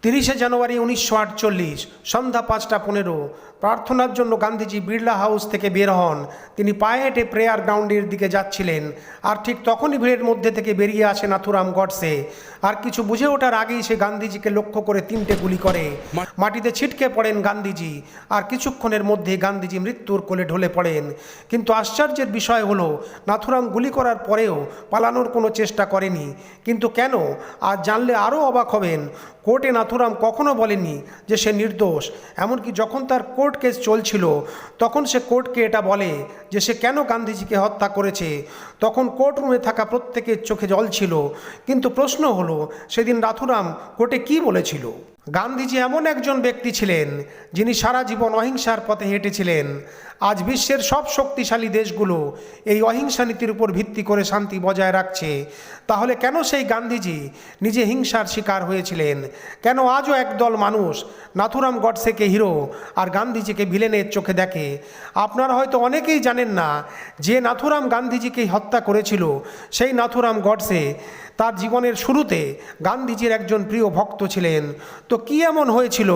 30শে জানুয়ারি 1948 সন্ধ্যা 5:15 প্রার্থনার জন্য গান্ধীজি বিড়লা হাউস থেকে বের হন। তিনি পায়ে হেঁটে প্রেয়ার গ্রাউন্ডের দিকে যাচ্ছিলেন, আর ঠিক তখনই ভিড়ের মধ্যে থেকে বেরিয়ে আসে নাথুরাম গডসে। আর কিছু বুঝে ওঠার আগেই সে গান্ধীজিকে লক্ষ্য করে 3টে গুলি করে। মাটিতে ছিটকে পড়েন গান্ধীজি, আর কিছুক্ষণের মধ্যে গান্ধীজি মৃত্যুর কোলে ঢলে পড়েন। কিন্তু আশ্চর্যের বিষয় হলো, নাথুরাম গুলি করার পরেও পালানোর কোনো চেষ্টা করেনি। কিন্তু কেন? আজ জানলে আরও অবাক হবেন। কোর্টে নাথুরাম কখনো বলেনি যে সে নির্দোষ। এমনকি যখন তার কোর্ট কেস চলছিল, তখন সে কোর্টকে এটা বলে যে সে কেন গান্ধীজিকে হত্যা করেছে। তখন কোর্ট রুমে থাকা প্রত্যেকের চোখে জল ছিল। কিন্তু প্রশ্ন হলো, সেদিন নাথুরাম কোর্টে কি বলেছিল? গান্ধীজি এমন একজন ব্যক্তি ছিলেন যিনি সারা জীবন অহিংসার পথে হেঁটেছিলেন। আজ বিশ্বের সব শক্তিশালী দেশগুলো এই অহিংসা নীতির উপর ভিত্তি করে শান্তি বজায় রাখছে। তাহলে কেন সেই গান্ধীজি নিজে হিংসার শিকার হয়েছিলেন? কেন আজও একদল মানুষ নাথুরাম গডসেকে হিরো আর গান্ধীজিকে ভিলেনের চোখে দেখে? আপনারা হয়তো অনেকেই জানেন না যে নাথুরাম গান্ধীজিকে হত্যা করেছিল, সেই নাথুরাম গডসে তার জীবনের শুরুতে গান্ধীজির একজন প্রিয় ভক্ত ছিলেন। তো কি এমন হয়েছিল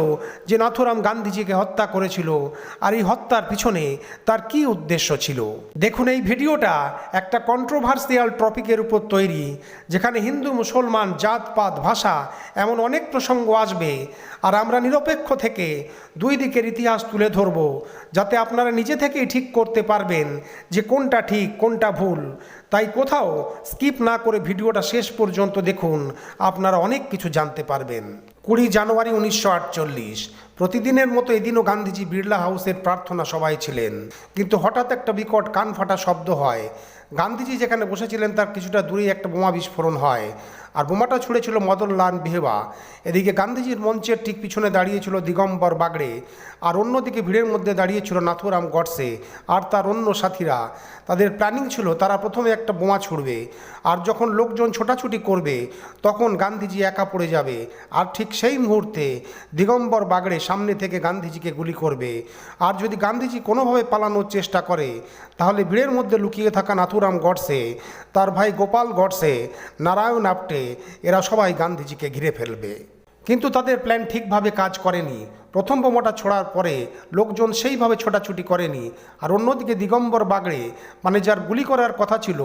যে নাথুরাম গান্ধীজিকে হত্যা করেছিল? আর এই হত্যার পিছনে তার কি উদ্দেশ্য ছিল? দেখুন, এই ভিডিওটা একটা কন্ট্রোভার্সিয়াল টপিকের উপর তৈরি, যেখানে হিন্দু, মুসলমান, জাতপাত, ভাষা এমন অনেক প্রসঙ্গ আসবে। আর আমরা নিরপেক্ষ থেকে দুই দিকের ইতিহাস তুলে ধরব, যাতে আপনারা নিজে থেকেই ঠিক করতে পারবেন যে কোনটা ঠিক কোনটা ভুল। তাই কোথাও স্কিপ না করে ভিডিওটা শেষ পর্যন্ত দেখুন, আপনারা অনেক কিছু জানতে পারবেন। 20 জানুয়ারি 1948 প্রতিদিনের মতো এদিনও গান্ধীজি বিড়লা হাউসের প্রার্থনা সভায় ছিলেন। কিন্তু হঠাৎ একটা বিকট কান ফাটা শব্দ হয়। গান্ধীজি যেখানে বসেছিলেন তার কিছুটা দূরেই একটা বোমা বিস্ফোরণ হয়, আর বোমাটা ছুঁড়েছিল মদনলাল বেহেবা। এদিকে গান্ধীজির মঞ্চের ঠিক পিছনে দাঁড়িয়েছিল দিগম্বর বাগড়ে, আর অন্যদিকে ভিড়ের মধ্যে দাঁড়িয়েছিল নাথুরাম গডসে আর তার অন্য সাথীরা। তাদের প্ল্যানিং ছিল তারা প্রথমে একটা বোমা ছুড়বে, আর যখন লোকজন ছোটাছুটি করবে তখন গান্ধীজি একা পড়ে যাবে। আর ঠিক সেই মুহূর্তে দিগম্বর বাগড়ে সামনে থেকে গান্ধীজিকে গুলি করবে। আর যদি গান্ধীজি কোনোভাবে পালানোর চেষ্টা করে, তাহলে ভিড়ের মধ্যে লুকিয়ে থাকা নাথুরাম গডসে, তার ভাই গোপাল গডসে, নারায়ণ আপ্টে, এরা সবাই গান্ধীজিকে ঘিরে ফেলবে। কিন্তু তাদের প্ল্যান ঠিকভাবে কাজ করেনি। প্রথম বোমাটা ছোড়ার পরে লোকজন সেইভাবে ছোটাছুটি করেনি, আর অন্যদিকে দিগম্বর বাগড়ে, মানে যার গুলি করার কথা ছিল,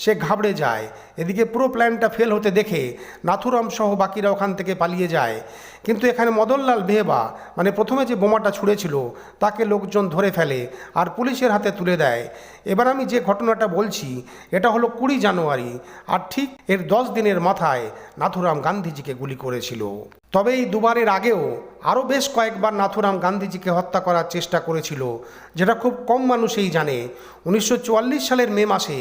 সে ঘাবড়ে যায়। এদিকে পুরো প্ল্যানটা ফেল হতে দেখে নাথুরাম সহ বাকিরা ওখান থেকে পালিয়ে যায়। কিন্তু এখানে মদনলাল বেহেবা, মানে প্রথমে যে বোমাটা ছুঁড়েছিল, তাকে লোকজন ধরে ফেলে আর পুলিশের হাতে তুলে দেয়। এবার আমি যে ঘটনাটা বলছি, এটা হলো 20 জানুয়ারি, আর ঠিক এর 10 দিনের মাথায় নাথুরাম গান্ধীজিকে গুলি করেছিল। তবে এই দুবারের আগেও আরও বেশ কয়েকবার নাথুরাম গান্ধীজিকে হত্যা করার চেষ্টা করেছিল, যেটা খুব কম মানুষই জানে। 1944 সালের মে মাসে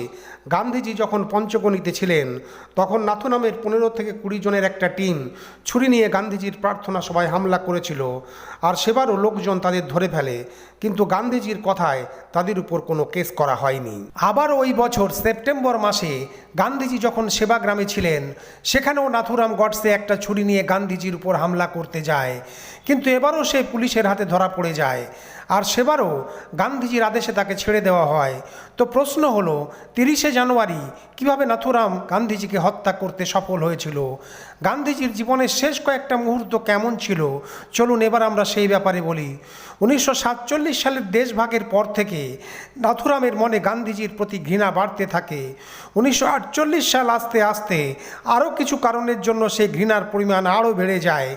গান্ধীজি যখন পঞ্চগণিতে ছিলেন, তখন নাথুরামের 15 থেকে 20 জনের একটা টিম ছুরি নিয়ে গান্ধীজির প্রার্থনা সভায় হামলা করেছিল। আর সেবারও লোকজন তাদের ধরে ফেলে, কিন্তু গান্ধীজির কথায় তাদের উপর কোনো কেস করা হয়নি। আবার ওই বছর সেপ্টেম্বর মাসে গান্ধীজি যখন সেবাগ্রামে ছিলেন, সেখানেও নাথুরাম গডসে একটা ছুরি নিয়ে গান্ধীজির উপর হামলা করতে যায়। কিন্তু এবারও সে পুলিশের হাতে ধরা পড়ে যায়, আর সেবারও গান্ধীজির আদেশে তাকে ছেড়ে দেওয়া হয়। তো প্রশ্ন হলো, 30শে জানুয়ারি কিভাবে নাথুরাম গান্ধীজিকে হত্যা করতে সফল হয়েছিল? গান্ধীজির জীবনের শেষ কয়েকটা মুহূর্ত কেমন ছিল? চলুন এবার আমরা সেই ব্যাপারে বলি। 1947 সালের দেশভাগের পর থেকে নাথুরামের মনে গান্ধীজির প্রতি ঘৃণা বাড়তে থাকে। 1948 সাল আসতে আসতে আরও কিছু কারণের জন্য সেই ঘৃণার পরিমাণ আরও বেড়ে যায়।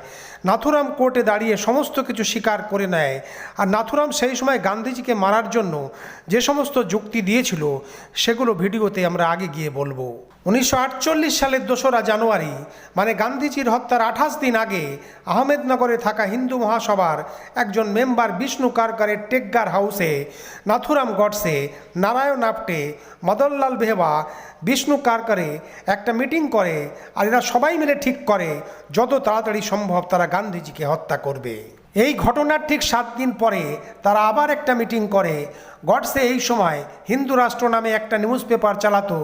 নাথুরাম কোর্টে দাঁড়িয়ে সমস্ত কিছু স্বীকার করে নেয়। আর নাথুরাম সেই সময় গান্ধীজিকে মারার জন্য যে সমস্ত যুক্তি দিয়েছিল, সেগুলো ভিডিওতে আমরা আগে গিয়ে বলবো। 1948 সালের 2রা জানুয়ারি, মানে গান্ধীজির হত্যার 28 দিন আগে, আহমেদনগরে থাকা হিন্দু মহাসভার একজন মেম্বার বিষ্ণু কারকারের টেকগার হাউসে নাথুরাম গডসে, নারায়ণ আপ্টে, মদনলাল বেহেবা, বিষ্ণু কারকারে একটা মিটিং করে। আর এরা সবাই মিলে ঠিক করে যত তাড়াতাড়ি সম্ভব তারা গান্ধীজিকে হত্যা করবে। এই ঘটনার ঠিক 7 দিন পরে তারা আবার একটা মিটিং করে। গডসে এই সময় হিন্দু রাষ্ট্র নামে একটা নিউজ পেপার চালাতো।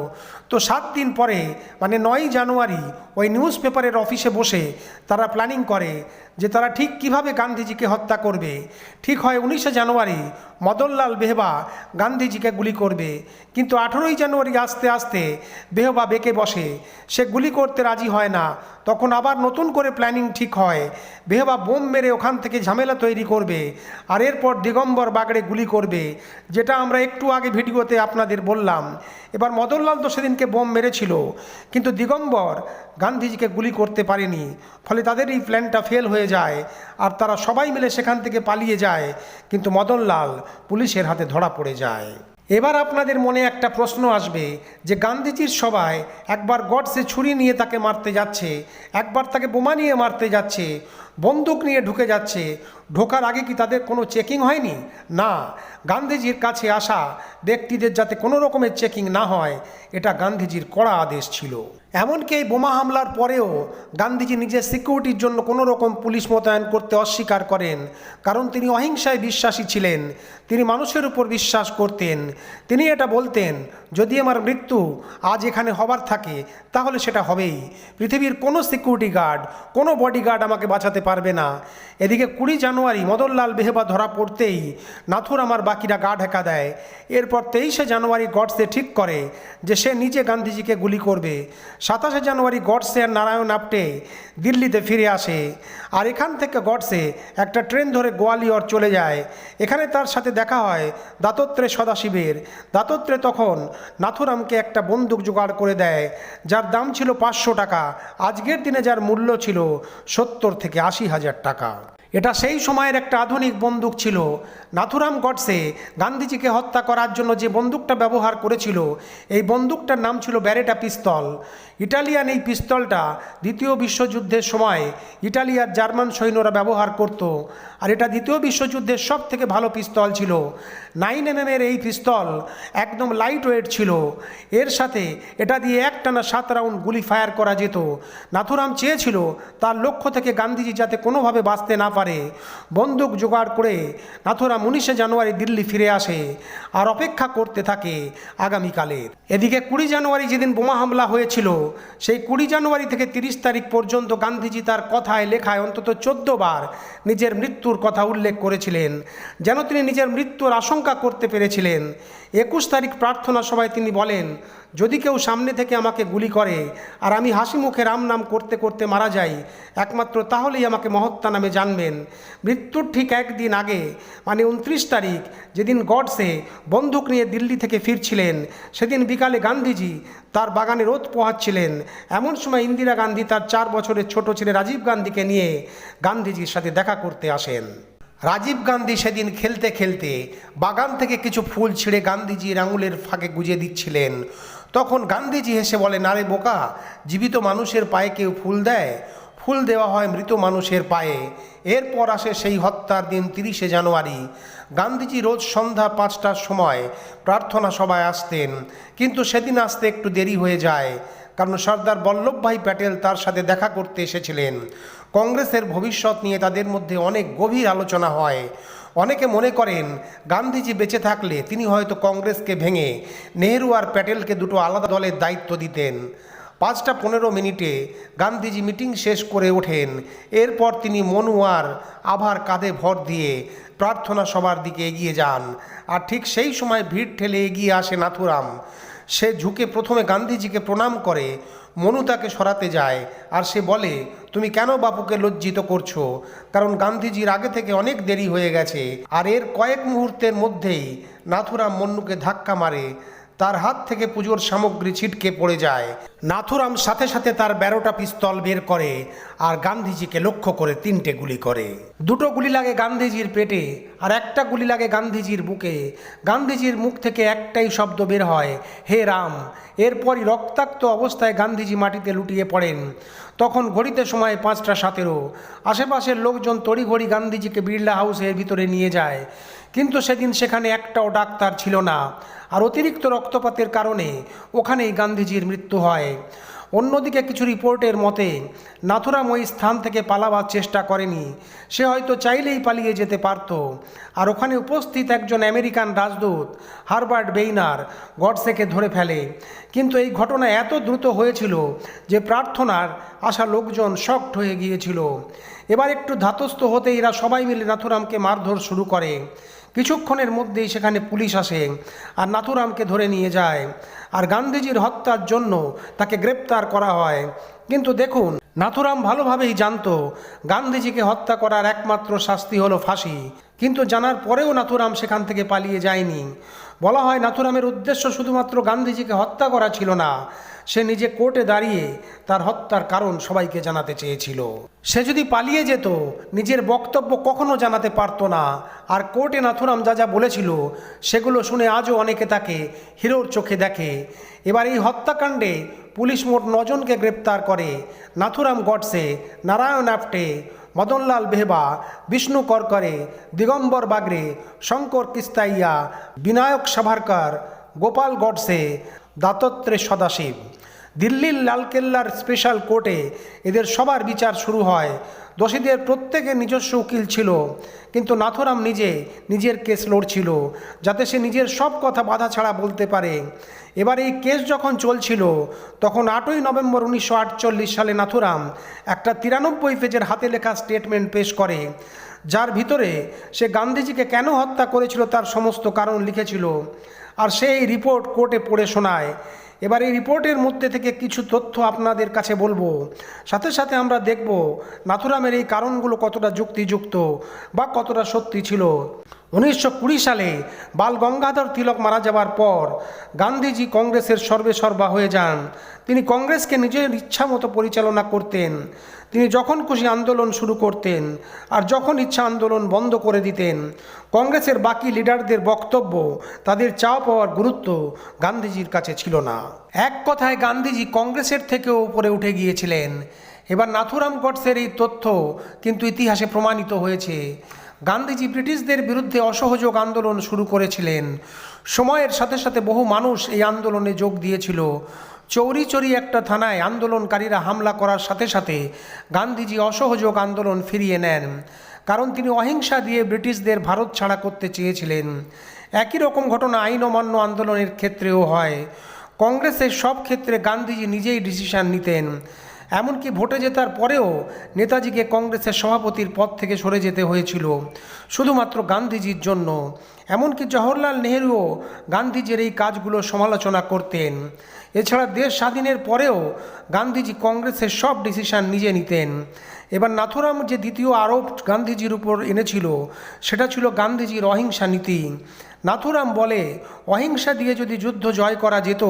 তো 7 দিন পরে মানে 9ই জানুয়ারি ওই নিউজ পেপারের অফিসে বসে তারা প্ল্যানিং করে যে তারা ঠিক কিভাবে গান্ধীজিকে হত্যা করবে। ঠিক হয় 19শে জানুয়ারি মদনলাল বেহবা গান্ধীজিকে গুলি করবে, কিন্তু 18ই জানুয়ারি আস্তে আস্তে বেহবা বেঁকে বসে, সে গুলি করতে রাজি হয় না। তখন আবার নতুন করে প্ল্যানিং ঠিক হয়, বেহবা বোম মেরে ওখান থেকে ঝামেলা তৈরি করবে, আর এরপর দিগম্বর বাগড়ে গুলি করবে, যেটা আমরা একটু আগে ভিডিওতে আপনাদের বললাম। এবার মদনলাল তো সেদিনকে বোম মেরেছিল, কিন্তু দিগম্বর গান্ধীজিকে গুলি করতে পারেনি, ফলে তাদের এই প্ল্যানটা ফেল হয়ে যায় আর তারা সবাই মিলে সেখান থেকে পালিয়ে যায়, কিন্তু মদনলাল পুলিশের হাতে ধরা পড়ে যায়। এবার আপনাদের মনে একটা প্রশ্ন আসবে যে গান্ধীজির সভায় একবার গডসে ছুরি নিয়ে তাকে মারতে যাচ্ছে, একবার তাকে বোমা নিয়ে মারতে যাচ্ছে, বন্দুক নিয়ে ঢুকে যাচ্ছে, ঢোকার আগে কি তাদের কোনো চেকিং হয়নি? না, গান্ধীজির কাছে আসা ব্যক্তিদের যাতে কোনো রকমের চেকিং না হয়, এটা গান্ধীজির কড়া আদেশ ছিল। এমনকি এই বোমা হামলার পরেও গান্ধীজি নিজের সিকিউরিটির জন্য কোনো রকম পুলিশ মোতায়েন করতে অস্বীকার করেন, কারণ তিনি অহিংসায় বিশ্বাসী ছিলেন, তিনি মানুষের উপর বিশ্বাস করতেন। তিনি এটা বলতেন, যদি আমার মৃত্যু আজ এখানে হবার থাকে তাহলে সেটা হবেই, পৃথিবীর কোনো সিকিউরিটি গার্ড, কোনো বডিগার্ড আমাকে বাঁচাতে পারবে না। এদিকে 20 জানুয়ারি মদনলাল বেহবা ধরা পড়তেই নাথুরাম আর বাকিরা গা ঢাকা দেয়। এরপর 23শে জানুয়ারি গডসে ঠিক করে যে সে নিজে গান্ধীজিকে গুলি করবে। 27শে জানুয়ারি গডসে আর নারায়ণ আপ্টে দিল্লিতে ফিরে আসে, আর এখান থেকে গডসে একটা ট্রেন ধরে গোয়ালিয়র চলে যায়। এখানে তার সাথে দেখা হয় দাত্তত্রে সদাশিবের। দাত্তত্রে তখন নাথুরামকে একটা বন্দুক জোগাড় করে দেয়, যার দাম ছিল 500 টাকা, আজকের দিনে যার মূল্য ছিল 70 থেকে 80,000 টাকা। এটা সেই সময়ের একটা আধুনিক বন্দুক ছিল। নাথুরাম গডসে গান্ধীজিকে হত্যা করার জন্য যে বন্দুকটা ব্যবহার করেছিল, এই বন্দুকটার নাম ছিল ব্যারেটা পিস্তল। ইটালিয়ান এই পিস্তলটা দ্বিতীয় বিশ্বযুদ্ধের সময় ইটালি আর জার্মান সৈন্যরা ব্যবহার করত, আর এটা দ্বিতীয় বিশ্বযুদ্ধের সব থেকে ভালো পিস্তল ছিল। 9mm এই পিস্তল একদম লাইট ওয়েট ছিল। এর সাথে এটা দিয়ে একটানা 7 রাউন্ড গুলি ফায়ার করা যেত। নাথুরাম চেয়েছিল তার লক্ষ্য থেকে গান্ধীজি যাতে কোনোভাবে বাঁচতে না পারে। বন্দুক জোগাড় করে নাথুরাম 19শে জানুয়ারি দিল্লি ফিরে আসে আর অপেক্ষা করতে থাকে আগামীকালের। এদিকে 20 জানুয়ারি যেদিন বোমা হামলা হয়েছিল, সেই 20 জানুয়ারি থেকে 30 তারিখ পর্যন্ত গান্ধীজি তার কথায় লেখায় অন্তত 14 বার নিজের মৃত্যুর কথা উল্লেখ করেছিলেন, যেন তিনি নিজের মৃত্যুর আশঙ্কা করতে পেরেছিলেন। 21 তারিখ প্রার্থনা সভায় তিনি বলেন, যদি কেউ সামনে থেকে আমাকে গুলি করে আর আমি হাসি মুখে রাম নাম করতে করতে মারা যাই, একমাত্র তাহলেই আমাকে মহত্তা নামে জানবেন। মৃত্যুর ঠিক একদিন আগে মানে 29 তারিখ, যেদিন গডসে বন্দুক নিয়ে দিল্লি থেকে ফিরছিলেন, সেদিন বিকালে গান্ধীজি তার বাগানে রোদ পোহাচ্ছিলেন। এমন সময় ইন্দিরা গান্ধী তার 4 বছরের ছোট ছেলে রাজীব গান্ধীকে নিয়ে গান্ধীজির সাথে দেখা করতে আসেন। রাজীব গান্ধী সেদিন খেলতে খেলতে বাগান থেকে কিছু ফুল ছিঁড়ে গান্ধীজির আঙুলের ফাঁকে গুজে দিচ্ছিলেন। তখন গান্ধীজি হেসে বলেন, আরে বোকা, জীবিত মানুষের পায়ে কেউ ফুল দেয়? ফুল দেওয়া হয় মৃত মানুষের পায়ে। এরপর আসে সেই হত্যার দিন 30শে জানুয়ারি। গান্ধীজি রোজ সন্ধ্যা 5টার সময় প্রার্থনা সভায় আসতেন, কিন্তু সেদিন আসতে একটু দেরি হয়ে যায়, কারণ সর্দার বল্লভভাই প্যাটেল তার সাথে দেখা করতে এসেছিলেন। কংগ্রেসের ভবিষ্যৎ নিয়ে তাদের মধ্যে অনেক গভীর আলোচনা হয়। অনেকে মনে করেন গান্ধীজি বেঁচে থাকলে তিনি হয়তো কংগ্রেসকে ভেঙে নেহেরু আর প্যাটেলকে দুটো আলাদা দলের দায়িত্ব দিতেন। 5:15 গান্ধীজি মিটিং শেষ করে ওঠেন। এরপর তিনি মনু আর আভার কাঁধে ভর দিয়ে প্রার্থনা সভার দিকে এগিয়ে যান, আর ঠিক সেই সময় ভিড় ঠেলে এগিয়ে আসে নাথুরাম। সে ঝুঁকে প্রথমে গান্ধীজিকে প্রণাম করে। মনু তাকে সরাতে যায় আর সে বলে, তুমি কেন বাপুকে লজ্জিত করছো? কারণ গান্ধীজির আগে থেকে অনেক দেরি হয়ে গেছে। আর এর কয়েক মুহূর্তের মধ্যেই নাথুরাম মন্নুকে ধাক্কা মারে, তার হাত থেকে পুজোর সামগ্রী ছিটকে পড়ে যায়। নাথুরাম সাথে সাথে তার 12টা পিস্তল বের করে আর গান্ধীজিকে লক্ষ্য করে 3টে গুলি করে। 2টো গুলি লাগে গান্ধীজির পেটে আর একটা গুলি লাগে গান্ধীজির বুকে। গান্ধীজির মুখ থেকে একটাই শব্দ বের হয়, হে রাম। এরপরই রক্তাক্ত অবস্থায় গান্ধীজি মাটিতে লুটিয়ে পড়েন। তখন ঘড়িতে সময় 5:17। আশেপাশের লোকজন তড়িঘড়ি গান্ধীজিকে বিড়লা হাউসের ভিতরে নিয়ে যায়, কিন্তু সেদিন সেখানে একটাও ডাক্তার ছিল না, আর অতিরিক্ত রক্তপাতের কারণে ওখানেই গান্ধীজির মৃত্যু হয়। অন্যদিকে কিছু রিপোর্টের মতে নাথুরাম ওই স্থান থেকে পালাবার চেষ্টা করেনি, সে হয়তো চাইলেই পালিয়ে যেতে পারত। আর ওখানে উপস্থিত একজন আমেরিকান রাজদূত হারবার্ট বেইনার গডসেকে ধরে ফেলে। কিন্তু এই ঘটনা এত দ্রুত হয়েছিল যে প্রার্থনার আসা লোকজন শকড হয়ে গিয়েছিল। এবার একটু ধাতস্থ হতে এরা সবাই মিলে নাথুরামকে মারধর শুরু করে। কিছুক্ষণের মধ্যেই সেখানে পুলিশ আসে আর নাথুরামকে ধরে নিয়ে যায়, আর গান্ধীজির হত্যার জন্য তাকে গ্রেপ্তার করা হয়। কিন্তু দেখুন, নাথুরাম ভালোভাবেই জানতো গান্ধীজিকে হত্যা করার একমাত্র শাস্তি হলো ফাঁসি। কিন্তু জানার পরেও নাথুরাম সেখান থেকে পালিয়ে যায়নি। বলা হয় নাথুরামের উদ্দেশ্য শুধুমাত্র গান্ধীজিকে হত্যা করা ছিল না, সে নিজে কোর্টে দাঁড়িয়ে তার হত্যার কারণ সবাইকে জানাতে চেয়েছিল। সে যদি পালিয়ে যেত নিজের বক্তব্য কখনো জানাতে পারতো না। আর কোর্টে নাথুরাম যা যা বলেছিল সেগুলো শুনে আজও অনেকে তাকে হিরোর চোখে দেখে। এবার এই হত্যাকাণ্ডে পুলিশ মোট 9 জনকে গ্রেপ্তার করে। নাথুরাম গডসে, নারায়ণ আপ্টে, মদনলাল বেহবা, বিষ্ণু করকরে, দিগম্বর বাগরে, শঙ্কর কিস্তাইয়া, বিনায়ক সাভারকর, গোপাল গডসে, দত্তাত্রেয় সদাশিব। দিল্লির লালকেল্লার স্পেশাল কোর্টে এদের সবার বিচার শুরু হয়। দোষীদের প্রত্যেকের নিজস্ব উকিল ছিল, কিন্তু নাথুরাম নিজের কেস লড়ছিল যাতে সে নিজের সব কথা বাধা ছাড়া বলতে পারে। এবার এই কেস যখন চলছিল তখন 8ই নভেম্বর 1948 সালে নাথুরাম একটা 93 পেজের হাতে লেখা স্টেটমেন্ট পেশ করে, যার ভিতরে সে গান্ধীজিকে কেন হত্যা করেছিল তার সমস্ত কারণ লিখেছিল। আর সেই রিপোর্ট কোর্টে পড়ে শোনায়। এবার এই রিপোর্টের মধ্যে থেকে কিছু তথ্য আপনাদের কাছে বলবো, সাথে সাথে আমরা দেখব নাথুরামের এই কারণগুলো কতটা যুক্তিযুক্ত বা কতটা সত্যি ছিল। 1920 সালে বাল গঙ্গাধর তিলক মারা যাওয়ার পর গান্ধীজি কংগ্রেসের সর্বেসর্বা হয়ে যান। তিনি কংগ্রেসকে নিজের ইচ্ছা মতো পরিচালনা করতেন। তিনি যখন খুশি আন্দোলন শুরু করতেন আর যখন ইচ্ছা আন্দোলন বন্ধ করে দিতেন। কংগ্রেসের বাকি লিডারদের বক্তব্য, তাদের চাওয়া পাওয়ার গুরুত্ব গান্ধীজির কাছে ছিল না। এক কথায় গান্ধীজি কংগ্রেসের থেকেও উপরে উঠে গিয়েছিলেন। এবার নাথুরাম গডসের এই তথ্য কিন্তু ইতিহাসে প্রমাণিত হয়েছে। গান্ধীজি ব্রিটিশদের বিরুদ্ধে অসহযোগ আন্দোলন শুরু করেছিলেন। সময়ের সাথে সাথে বহু মানুষ এই আন্দোলনে যোগ দিয়েছিল। চৌরি একটা থানায় আন্দোলনকারীরা হামলা করার সাথে সাথে গান্ধীজি অসহযোগ আন্দোলন ফিরিয়ে নেন, কারণ তিনি অহিংসা দিয়ে ব্রিটিশদের ভারত ছাড়া করতে চেয়েছিলেন। একই রকম ঘটনা আইন অমান্য আন্দোলনের ক্ষেত্রেও হয়। কংগ্রেসের সব ক্ষেত্রে গান্ধীজি নিজেই ডিসিশন নিতেন। এমনকি ভোটে জেতার পরেও নেতাজিকে কংগ্রেসের সভাপতির পদ থেকে সরে যেতে হয়েছিল শুধুমাত্র গান্ধীজির জন্য। এমনকি জওহরলাল নেহরুও গান্ধীজির এই কাজগুলো সমালোচনা করতেন। এছাড়া দেশ স্বাধীনের পরেও গান্ধীজি কংগ্রেসের সব ডিসিশন নিজে নিতেন। এবার নাথুরাম যে দ্বিতীয় আরোপ গান্ধীজির উপর এনেছিল সেটা ছিল গান্ধীজির অহিংসা নীতি। নাথুরাম বলে, অহিংসা দিয়ে যদি যুদ্ধ জয় করা যেত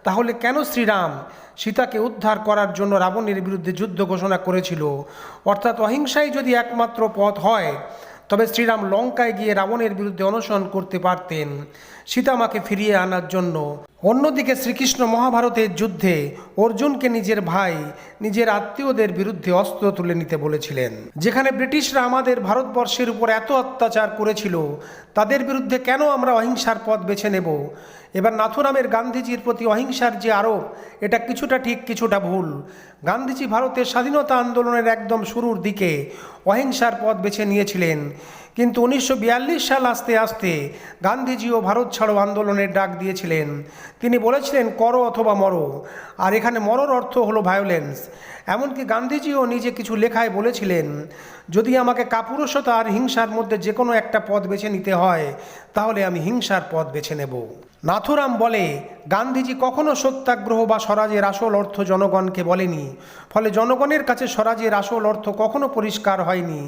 তাহলে কেন শ্রীরাম সীতাকে উদ্ধার করার জন্য রাবণের বিরুদ্ধে যুদ্ধ ঘোষণা করেছিল? অর্থাৎ অহিংসাই যদি একমাত্র পথ হয় তবে শ্রীরাম লঙ্কায় গিয়ে রাবণের বিরুদ্ধে অনশন করতে পারতেন সীতামাকে ফিরিয়ে আনার জন্য। অন্যদিকে শ্রীকৃষ্ণ মহাভারতের যুদ্ধে অর্জুনকে নিজের ভাই, নিজের আত্মীয়দের বিরুদ্ধে অস্ত্র তুলে নিতে বলেছিলেন। যেখানে ব্রিটিশরা আমাদের ভারতবর্ষের উপর এত অত্যাচার করেছিল, তাদের বিরুদ্ধে কেন আমরা অহিংসার পথ বেছে নেব? এবার নাথুরামের গান্ধীজির প্রতি অহিংসার যে আরোপ, এটা কিছুটা ঠিক কিছুটা ভুল। গান্ধীজি ভারতের স্বাধীনতা আন্দোলনের একদম শুরুর দিকে অহিংসার পথ বেছে নিয়েছিলেন, কিন্তু 1942 সাল আসতে আসতে গান্ধীজিও ভারত ছাড়ো আন্দোলনের ডাক দিয়েছিলেন। তিনি বলেছিলেন করো অথবা মরো, আর এখানে মরোর অর্থ হলো ভায়োলেন্স। এমনকি গান্ধীজিও নিজে কিছু লেখায় বলেছিলেন, যদি আমাকে কাপুরুষতা আর হিংসার মধ্যে যে কোনো একটা পথ বেছে নিতে হয় তাহলে আমি হিংসার পথ বেছে নেব। নাথুরাম বলে, গান্ধীজি কখনো সত্যাগ্রহ বা স্বরাজের আসল অর্থ জনগণকে বলেনি, ফলে জনগণের কাছে স্বরাজের আসল অর্থ কখনো পরিষ্কার হয়নি।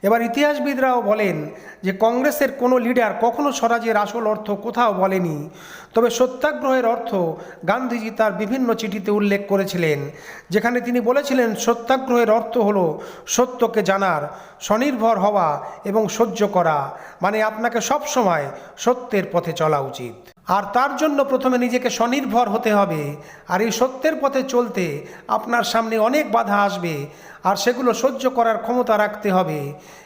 এবার ইতিহাসবিদরাও বলেন যে কংগ্রেসের কোনো লিডার কখনো স্বরাজের আসল অর্থ কোথাও বলেনি। তবে সত্যাগ্রহের অর্থ গান্ধীজি তার বিভিন্ন চিঠিতে উল্লেখ করেছিলেন, যেখানে তিনি বলেছিলেন সত্যাগ্রহের অর্থ হলো সত্যকে জানার, স্বনির্ভর হওয়া এবং সহ্য করা, মানে আপনাকে সব সময় সত্যের পথে চলা উচিত। আর তার জন্য প্রথমে নিজেকে স্বনির্ভর হতে হবে। আর এই সত্যের পথে চলতে আপনার সামনে অনেক বাধা আসবে, আর সেগুলো সহ্য করার ক্ষমতা রাখতে হবে।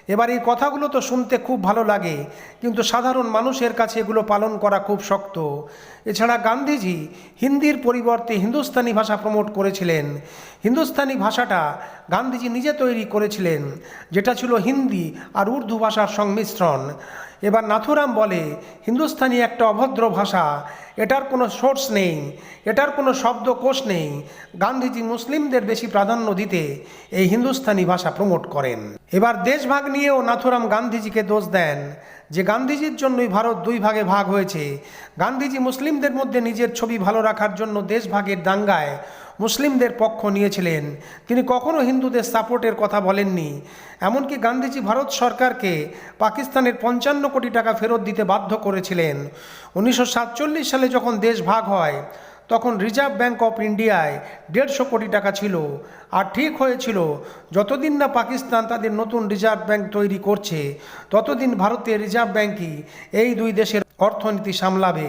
এবার এই কথাগুলো তো শুনতে খুব ভালো লাগে, কিন্তু সাধারণ মানুষের কাছে এগুলো পালন করা খুব শক্ত। এছাড়া গান্ধীজি হিন্দির পরিবর্তে হিন্দুস্তানি ভাষা প্রমোট করেছিলেন। হিন্দুস্তানি ভাষাটা গান্ধীজি নিজে তৈরি করেছিলেন, যেটা ছিল হিন্দি আর উর্দু ভাষার সংমিশ্রণ। এবার নাথুরাম বলে হিন্দুস্তানি একটা অভদ্র ভাষা, এটার কোনো সোর্স নেই, এটার কোনো শব্দকোষ নেই। গান্ধীজি মুসলিমদের বেশি প্রাধান্য দিতে এই হিন্দুস্তানি ভাষা প্রমোট করেন। এবার দেশভাগ নিয়েও নাথুরাম গান্ধীজিকে দোষ দেন যে গান্ধীজির জন্যই ভারত দুই ভাগে ভাগ হয়েছে। গান্ধীজি মুসলিমদের মধ্যে নিজের ছবি ভালো রাখার জন্য দেশভাগের দাঙ্গায় মুসলিমদের পক্ষ নিয়েছিলেন। তিনি কখনো হিন্দুদের সাপোর্টের কথা বলেননি। এমনকি গান্ধীজি ভারত সরকারকে পাকিস্তানের 55 কোটি টাকা ফেরত দিতে বাধ্য করেছিলেন। 1947 সালে যখন দেশ ভাগ হয় তখন রিজার্ভ ব্যাঙ্ক অফ ইন্ডিয়ায় 150 কোটি টাকা ছিল। আর ঠিক হয়েছিল যতদিন না পাকিস্তান তাদের নতুন রিজার্ভ ব্যাঙ্ক তৈরি করছে ততদিন ভারতের রিজার্ভ ব্যাঙ্কই এই দুই দেশের অর্থনীতি সামলাবে।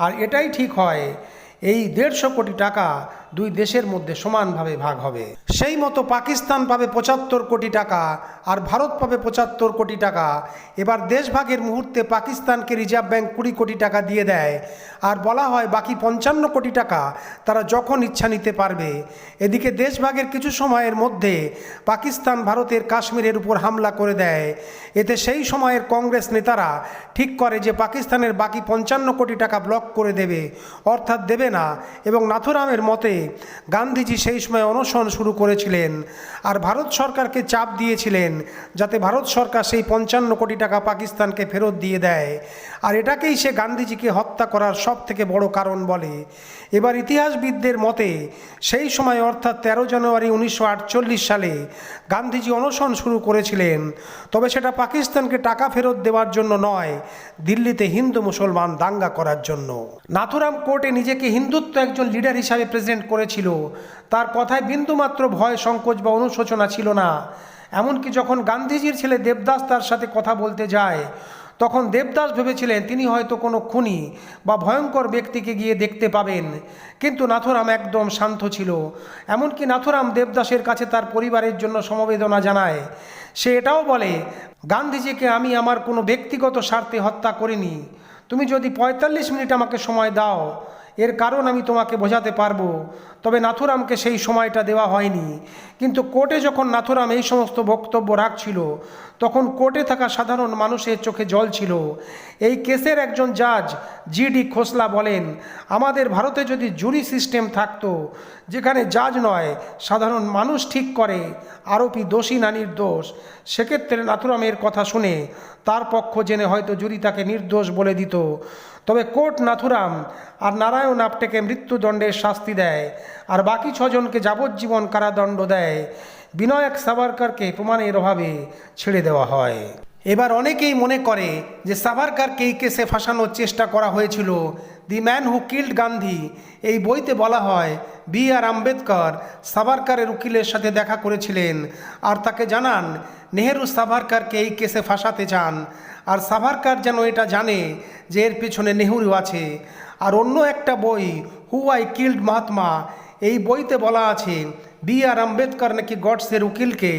আর এটাই ঠিক হয়, এই 150 কোটি টাকা দুই দেশের মধ্যে সমানভাবে ভাগ হবে। সেই মতো পাকিস্তান পাবে 75 কোটি টাকা আর ভারত পাবে 75 কোটি টাকা। এবার দেশভাগের মুহূর্তে পাকিস্তানকে রিজার্ভ ব্যাঙ্ক 20 কোটি টাকা দিয়ে দেয় আর বলা হয় বাকি 55 কোটি টাকা তারা যখন ইচ্ছা নিতে পারবে। এদিকে দেশভাগের কিছু সময়ের মধ্যে পাকিস্তান ভারতের কাশ্মীরের উপর হামলা করে দেয়। এতে সেই সময়ের কংগ্রেস নেতারা ঠিক করে যে পাকিস্তানের বাকি 55 কোটি টাকা ব্লক করে দেবে, অর্থাৎ দেবে না। এবং নাথুরামের মতে গান্ধীজি সেই সময় অনশন শুরু করেছিলেন আর ভারত সরকারকে চাপ দিয়েছিলেন যাতে ভারত সরকার সেই 55 কোটি টাকা পাকিস্তানকে ফেরত দিয়ে দেয়। আর এটাকেই সে গান্ধীজিকে হত্যা করার সব থেকে বড় কারণ বলে। এবার ইতিহাসবিদদের মতে সেই সময় অর্থাৎ 13 জানুয়ারি 1948 সালে গান্ধীজি অনশন শুরু করেছিলেন, তবে সেটা পাকিস্তানকে টাকা ফেরত দেওয়ার জন্য নয়, দিল্লিতে হিন্দু মুসলমান দাঙ্গা করার জন্য। নাথুরাম কোর্টে নিজেকে হিন্দুত্ব একজন লিডার হিসাবে প্রেজেন্ট করেছিল। তার কথায় বিন্দুমাত্র ভয়, সংকোচ বা অনুশোচনা ছিল না। এমনকি যখন গান্ধীজির ছেলে দেবদাস তার সাথে কথা বলতে যায় তখন দেবদাস ভেবেছিলেন তিনি হয়তো কোনো খুনি বা ভয়ঙ্কর ব্যক্তিকে গিয়ে দেখতে পাবেন, কিন্তু নাথুরাম একদম শান্ত ছিল। এমনকি নাথুরাম দেবদাসের কাছে তার পরিবারের জন্য সমবেদনা জানায়। সে এটাও বলে, গান্ধীজিকে আমি আমার কোনো ব্যক্তিগত স্বার্থে হত্যা করিনি। তুমি যদি 45 মিনিট আমাকে সময় দাও, এর কারণ আমি তোমাকে বোঝাতে পারবো। তবে নাথুরামকে সেই সময়টা দেওয়া হয়নি। কিন্তু কোর্টে যখন নাথুরাম এই সমস্ত বক্তব্য রাখছিল তখন কোর্টে থাকা সাধারণ মানুষের চোখে জল ছিল। এই কেসের একজন জাজ জিডি খোসলা বলেন, আমাদের ভারতে যদি জুরি সিস্টেম থাকতো যেখানে জাজ নয় সাধারণ মানুষ ঠিক করে আরোপি দোষী না নির্দোষ, সেক্ষেত্রে নাথুরামের কথা শুনে তার পক্ষ জেনে হয়তো জুরি তাকে নির্দোষ বলে দিত। তবে কোর্ট নাথুরাম আর নারায়ণ আপ্টেকে মৃত্যুদণ্ডের শাস্তি দেয় আর বাকি 6 জনকে যাবজ্জীবন কারাদণ্ড দেয়। বিনায়ক সাভারকরকে প্রমাণের অভাবে ছেড়ে দেওয়া হয়। এবার অনেকেই মনে করে যে সাভারকরকে এই কেসে ফাঁসানোর চেষ্টা করা হয়েছিল। The man who killed Gandhi এই বইতে বলা হয় B.R. আম্বেদকর সাভারকরের উকিলের সাথে দেখা করেছিলেন আর তাকে জানান নেহেরু সাভারকরকে এই কেসে ফাঁসাতে চান আর সাভারকর যেন এটা জানে যে এর পেছনে নেহেরু আছে। আর অন্য একটা বই হু আই কিল্ড মহাত্মা এই বইতে বলা আছে B.R. আম্বেদকর নাকি গডসের উকিলকে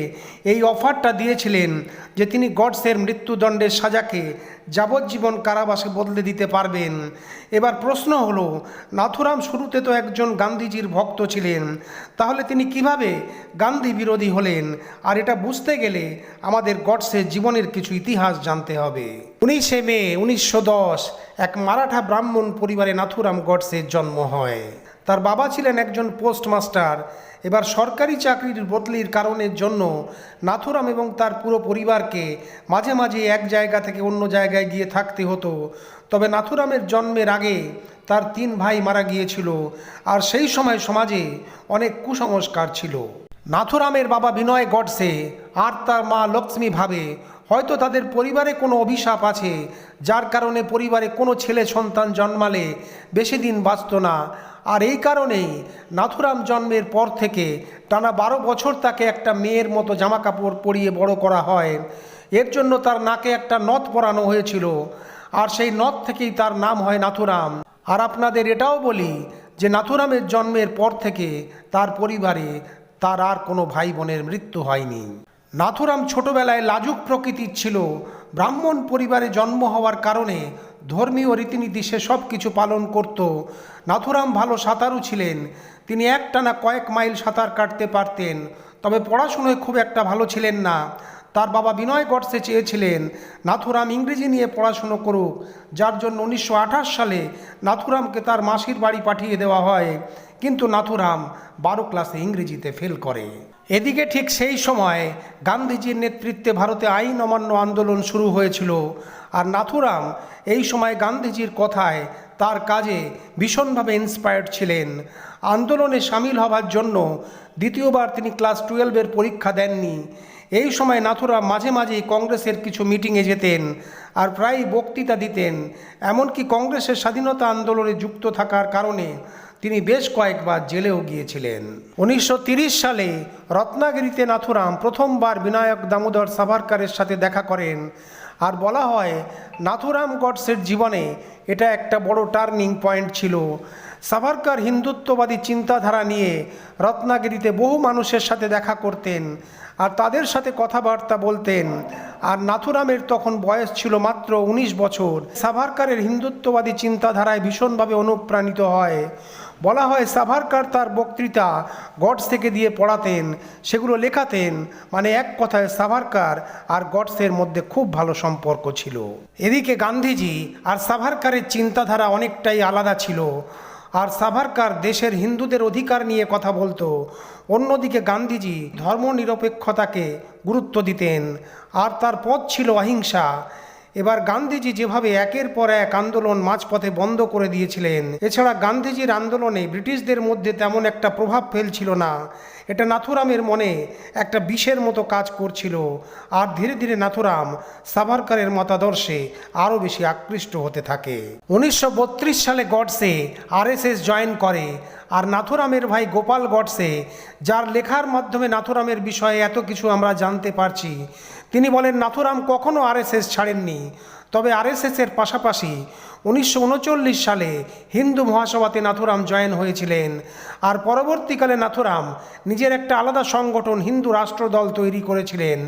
এই অফারটা দিয়েছিলেন যে তিনি গডসের মৃত্যুদণ্ডের সাজাকে যাবজ্জীবন কারাবাসে বদলে দিতে পারবেন। এবার প্রশ্ন হলো, নাথুরাম শুরুতে তো একজন গান্ধীজির ভক্ত ছিলেন, তাহলে তিনি কিভাবে গান্ধী বিরোধী হলেন? আর এটা বুঝতে গেলে আমাদের গডসের জীবনের কিছু ইতিহাস জানতে হবে। 19 মে 1910 এক মারাঠা ব্রাহ্মণ পরিবারে নাথুরাম গডসের জন্ম হয়। তার বাবা ছিলেন একজন পোস্টমাস্টার। এবার সরকারি চাকরির বদলির কারণের জন্য নাথুরাম এবং তার পুরো পরিবারকে মাঝে মাঝে এক জায়গা থেকে অন্য জায়গায় গিয়ে থাকতে হতো। তবে নাথুরামের জন্মের আগে তার 3 ভাই মারা গিয়েছিল আর সেই সময় সমাজে অনেক কুসংস্কার ছিল। নাথুরামের বাবা বিনয় গডসে আর তার মা লক্ষ্মী ভাবে হয়তো তাদের পরিবারে কোনো অভিশাপ আছে, যার কারণে পরিবারে কোনো ছেলে সন্তান জন্মালে বেশি দিন বাঁচত না। আর এই কারণেই নাথুরাম জন্মের পর থেকে টানা 12 বছর তাকে একটা মেয়ের মতো জামা কাপড় পরিয়ে বড় করা হয়। এর জন্য তার নাকে একটা নথ পরানো হয়েছিল আর সেই নথ থেকেই তার নাম হয় নাথুরাম। আর আপনাদের এটাও বলি যে নাথুরামের জন্মের পর থেকে তার পরিবারে তার আর কোনো ভাই বোনের মৃত্যু হয়নি। নাথুরাম ছোটবেলায় লাজুক প্রকৃতির ছিল। ব্রাহ্মণ পরিবারে জন্ম হওয়ার কারণে ধর্মীয় রীতিনীতি সে সব কিছু পালন করত। নাথুরাম ভালো সাঁতারু ছিলেন। তিনি একটানা কয়েক মাইল সাঁতার কাটতে পারতেন। তবে পড়াশুনোয় খুব একটা ভালো ছিলেন না। তার বাবা বিনয় গডসে চেয়েছিলেন নাথুরাম ইংরেজি নিয়ে পড়াশুনো করুক, যার জন্য 1928 সালে নাথুরামকে তার মাসির বাড়ি পাঠিয়ে দেওয়া হয়। কিন্তু নাথুরাম 12 ক্লাসে ইংরেজিতে ফেল করে। এদিকে ঠিক সেই সময় গান্ধীজির নেতৃত্বে ভারতে আইন অমান্য আন্দোলন শুরু হয়েছিল। আর নাথুরাম এই সময় গান্ধীজির কথায়, তার কাজে ভীষণভাবে ইন্সপায়ার্ড ছিলেন। আন্দোলনে সামিল হবার জন্য দ্বিতীয়বার তিনি ক্লাস 12-এর পরীক্ষা দেননি। এই সময় নাথুরাম মাঝে মাঝেই কংগ্রেসের কিছু মিটিংয়ে যেতেন আর প্রায়ই বক্তৃতা দিতেন। এমনকি কংগ্রেসের স্বাধীনতা আন্দোলনে যুক্ত থাকার কারণে তিনি বেশ কয়েকবার জেলেও গিয়েছিলেন। 1930 সালে রত্নাগিরিতে নাথুরাম প্রথমবার বিনায়ক দামোদর সাভারকরের সাথে দেখা করেন। আর বলা হয় নাথুরাম গডসের জীবনে এটা একটা বড় টার্নিং পয়েন্ট ছিল। সাভারকর হিন্দুত্ববাদী চিন্তাধারা নিয়ে রত্নাগিরিতে বহু মানুষের সাথে দেখা করতেন আর তাদের সাথে কথাবার্তা বলতেন। আর নাথুরামের তখন বয়স ছিল মাত্র 19 বছর। সাভারকরের হিন্দুত্ববাদী চিন্তাধারায় ভীষণভাবে অনুপ্রাণিত হয়। বলা হয় সাভারকর তার বক্তৃতা গডসেকে দিয়ে পড়াতেন, সেগুলো লেখাতেন। মানে এক কথায় সাভারকর আর গডসের মধ্যে খুব ভালো সম্পর্ক ছিল। এদিকে গান্ধীজি আর সাভারকরের চিন্তাধারা অনেকটাই আলাদা ছিল। আর সাভারকর দেশের হিন্দুদের অধিকার নিয়ে কথা বলতো। অন্যদিকে গান্ধীজি ধর্মনিরপেক্ষতাকে গুরুত্ব দিতেন আর তার পথ ছিল অহিংসা। এবার গান্ধীজি যেভাবে একের পর এক আন্দোলন মাঝপথে বন্ধ করে দিয়েছিলেন, এছাড়া গান্ধীজির আন্দোলনে ব্রিটিশদের মধ্যে তেমন একটা প্রভাব ফেলছিল না। এটা নাথুরামের মনে একটা বিষের মতো কাজ করছিল। আর ধীরে ধীরে নাথুরাম সাভারকরের মতাদর্শে আরও বেশি আকৃষ্ট হতে থাকে। 1932 সালে গডসে আরএসএস জয়েন করে। আর নাথুরামের ভাই গোপাল গডসে, যার লেখার মাধ্যমে নাথুরামের বিষয়ে এত কিছু আমরা জানতে পারছি, তিনি বলেন নাথুরাম কখনো আরএসএস ছাড়েননি। তবে আরএসএসের পাশাপাশি 1939 সালে হিন্দু মহাসভাতে নাথুরাম জয়েন হয়েছিলেন। আর পরবর্তীকালে নাথুরাম নিজের একটা আলাদা সংগঠন হিন্দু রাষ্ট্রদল তৈরি করেছিলেন।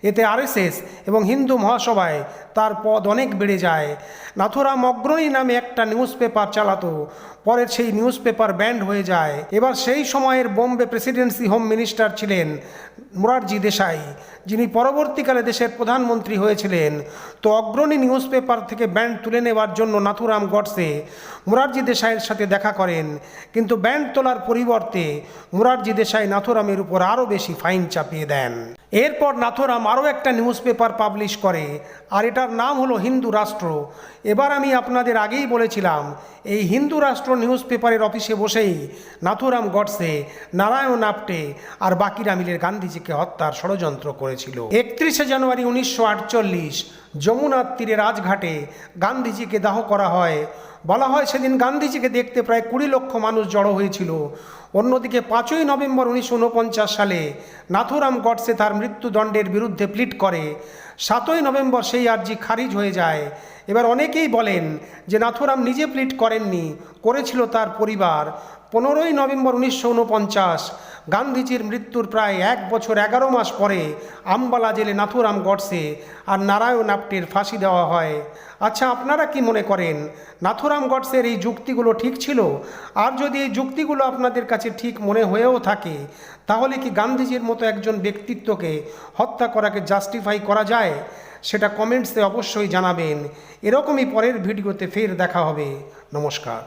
এতে আরএসএস এবং হিন্দু মহাসভায় তার পদ অনেক বেড়ে যায়। নাথুরাম অগ্রণী নামে একটা নিউজ পেপার চালাতো। পরে সেই নিউজ পেপার ব্যান্ড হয়ে যায়। এবার সেই সময়ের বোম্বে প্রেসিডেন্সি হোম মিনিস্টার ছিলেন মোরারজি দেশাই, যিনি পরবর্তীকালে দেশের প্রধানমন্ত্রী হয়েছিলেন। তো অগ্রণী নিউজ পেপার থেকে ব্যান্ড তুলে নেওয়ার জন্য নাথুরাম গডসে মোরারজি দেশাইয়ের সাথে দেখা করেন। কিন্তু ব্যান্ড তোলার পরিবর্তে মোরারজি দেশাই নাথুরামের উপর আরও বেশি ফাইন চাপিয়ে দেন। এরপর নাথুরাম আরও একটা নিউজ পেপার পাবলিশ করে, আর এটার নাম হলো হিন্দু রাষ্ট্র। এবার আমি আপনাদের আগেই বলেছিলাম এই হিন্দু রাষ্ট্র নিউজ পেপারের অফিসে বসেই নাথুরাম গডসে, নারায়ণ আপ্টে আর বাকিরা মিলে গান্ধীজিকে হত্যার ষড়যন্ত্র করেছিল। 31 জানুয়ারি 1948 যমুনার তীরে রাজঘাটে গান্ধীজিকে দাহ করা হয়। বলা হয় সেদিন গান্ধীজিকে দেখতে প্রায় 20 লক্ষ মানুষ জড়ো হয়েছিল। অন্যদিকে 5ই নভেম্বর 1949 সালে নাথুরাম গডসে তার মৃত্যুদণ্ডের বিরুদ্ধে প্লিট করে। 7ই নভেম্বর সেই আর্জি খারিজ হয়ে যায়। এবার অনেকেই বলেন যে নাথুরাম নিজে প্লিট করেননি, করেছিল তার পরিবার। 15ই নভেম্বর 1949 গান্ধীজির মৃত্যুর প্রায় 1 বছর 11 মাস পরে আম্বালা জেলে নাথুরাম গডসে আর নারায়ণ আপ্টের ফাঁসি দেওয়া হয়। আচ্ছা, আপনারা কি মনে করেন নাথুরাম গডসের এই যুক্তিগুলো ঠিক ছিল? আর যদি এই যুক্তিগুলো আপনাদের কাছে ঠিক মনে হয়েও থাকে, তাহলে কি গান্ধীজির মতো একজন ব্যক্তিত্বকে হত্যা করাকে জাস্টিফাই করা যায়? সেটা কমেন্টসে অবশ্যই জানাবেন। এরকমই পরের ভিডিওতে ফের দেখা হবে। নমস্কার।